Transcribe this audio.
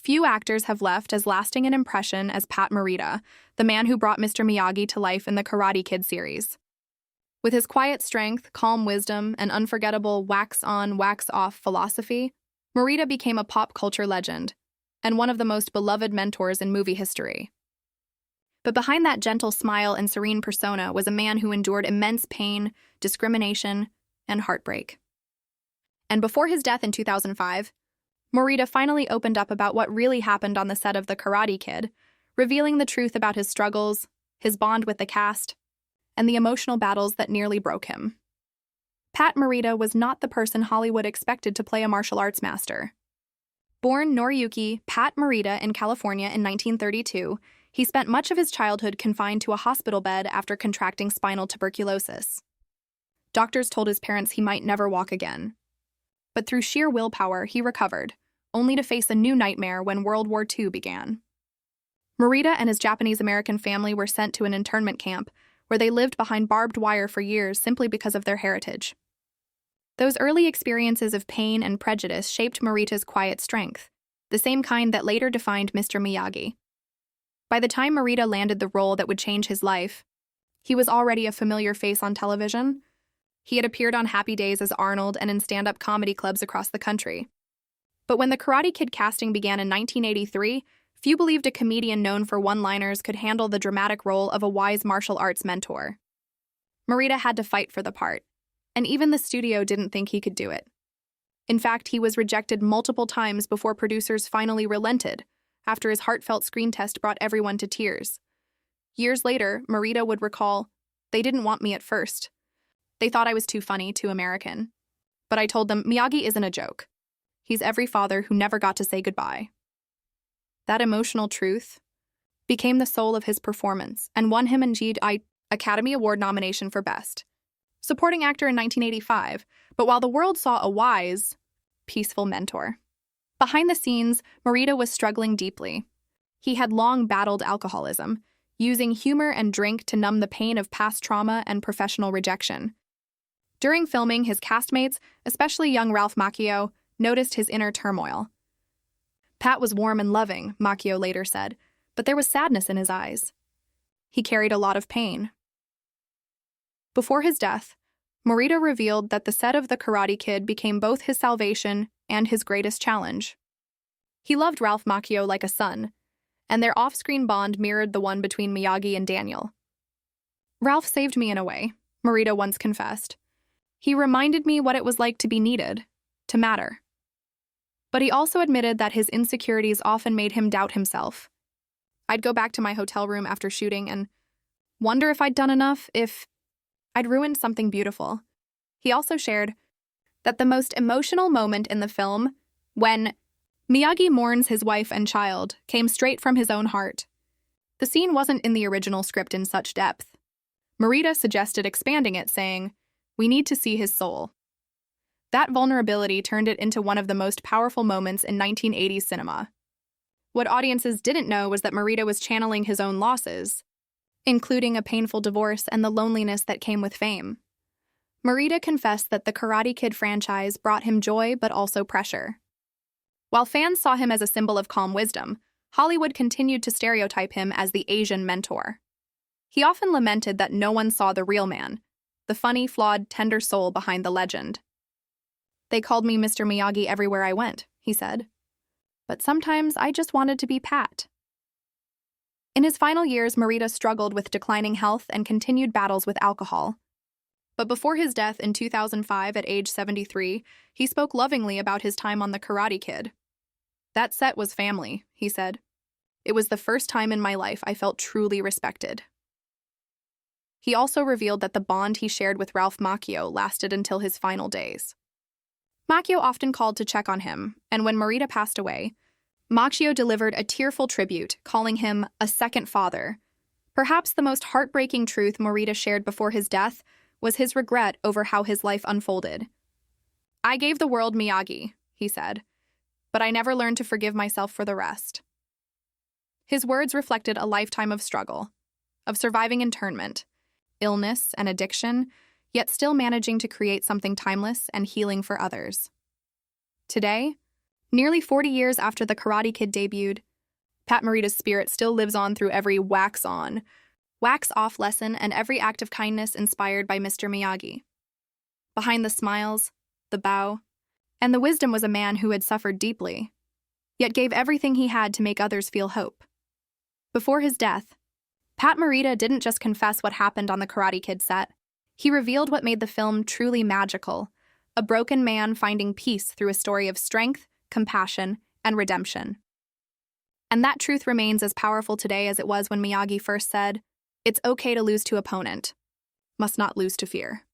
few actors have left as lasting an impression as Pat Morita, the man who brought Mr. Miyagi to life in the Karate Kid series. With his quiet strength, calm wisdom, and unforgettable wax-on, wax-off philosophy, Marita became a pop culture legend and one of the most beloved mentors in movie history. But behind that gentle smile and serene persona was a man who endured immense pain, discrimination, and heartbreak. And before his death in 2005, Marita finally opened up about what really happened on the set of The Karate Kid, revealing the truth about his struggles, his bond with the cast, and the emotional battles that nearly broke him. Pat Morita was not the person Hollywood expected to play a martial arts master. Born Noriyuki Pat Morita in California in 1932, he spent much of his childhood confined to a hospital bed after contracting spinal tuberculosis. Doctors told his parents he might never walk again. But through sheer willpower, he recovered, only to face a new nightmare when World War II began. Marita and his Japanese-American family were sent to an internment camp where they lived behind barbed wire for years simply because of their heritage. Those early experiences of pain and prejudice shaped Marita's quiet strength, the same kind that later defined Mr. Miyagi. By the time Marita landed the role that would change his life, he was already a familiar face on television. He had appeared on Happy Days as Arnold and in stand-up comedy clubs across the country. But when the Karate Kid casting began in 1983, few believed a comedian known for one-liners could handle the dramatic role of a wise martial arts mentor. Marita had to fight for the part, and even the studio didn't think he could do it. In fact, he was rejected multiple times before producers finally relented, after his heartfelt screen test brought everyone to tears. Years later, Marita would recall, "They didn't want me at first. They thought I was too funny, too American. But I told them, Miyagi isn't a joke. He's every father who never got to say goodbye." That emotional truth became the soul of his performance and won him an Academy Award nomination for Best Supporting Actor in 1985, but while the world saw a wise, peaceful mentor, behind the scenes, Marita was struggling deeply. He had long battled alcoholism, using humor and drink to numb the pain of past trauma and professional rejection. During filming, his castmates, especially young Ralph Macchio, noticed his inner turmoil. Pat was warm and loving, Macchio later said, but there was sadness in his eyes. He carried a lot of pain. Before his death, Marita revealed that the set of The Karate Kid became both his salvation and his greatest challenge. He loved Ralph Macchio like a son, and their off-screen bond mirrored the one between Miyagi and Daniel. "Ralph saved me in a way," Marita once confessed. "He reminded me what it was like to be needed, to matter." But he also admitted that his insecurities often made him doubt himself. "I'd go back to my hotel room after shooting and wonder if I'd done enough, if I'd ruined something beautiful." He also shared that the most emotional moment in the film, when Miyagi mourns his wife and child, came straight from his own heart. The scene wasn't in the original script in such depth. Marita suggested expanding it, saying, "We need to see his soul." That vulnerability turned it into one of the most powerful moments in 1980s cinema. What audiences didn't know was that Marita was channeling his own losses, including a painful divorce and the loneliness that came with fame. Marita confessed that the Karate Kid franchise brought him joy but also pressure. While fans saw him as a symbol of calm wisdom, Hollywood continued to stereotype him as the Asian mentor. He often lamented that no one saw the real man, the funny, flawed, tender soul behind the legend. "They called me Mr. Miyagi everywhere I went," he said. "But sometimes I just wanted to be Pat." In his final years, Marita struggled with declining health and continued battles with alcohol. But before his death in 2005 at age 73, he spoke lovingly about his time on The Karate Kid. "That set was family," he said. "It was the first time in my life I felt truly respected." He also revealed that the bond he shared with Ralph Macchio lasted until his final days. Macchio often called to check on him, and when Marita passed away, Macchio delivered a tearful tribute, calling him a second father. Perhaps the most heartbreaking truth Marita shared before his death was his regret over how his life unfolded. "I gave the world Miyagi," he said, "but I never learned to forgive myself for the rest." His words reflected a lifetime of struggle, of surviving internment, illness, and addiction, yet still managing to create something timeless and healing for others. Today, Nearly 40 years after the Karate Kid debuted, Pat Morita's spirit still lives on through every wax-on, wax-off lesson and every act of kindness inspired by Mr. Miyagi. Behind the smiles, the bow, and the wisdom was a man who had suffered deeply, yet gave everything he had to make others feel hope. Before his death, Pat Morita didn't just confess what happened on the Karate Kid set. He revealed what made the film truly magical, a broken man finding peace through a story of strength, compassion, and redemption. And that truth remains as powerful today as it was when Miyagi first said, "It's okay to lose to opponent, must not lose to fear."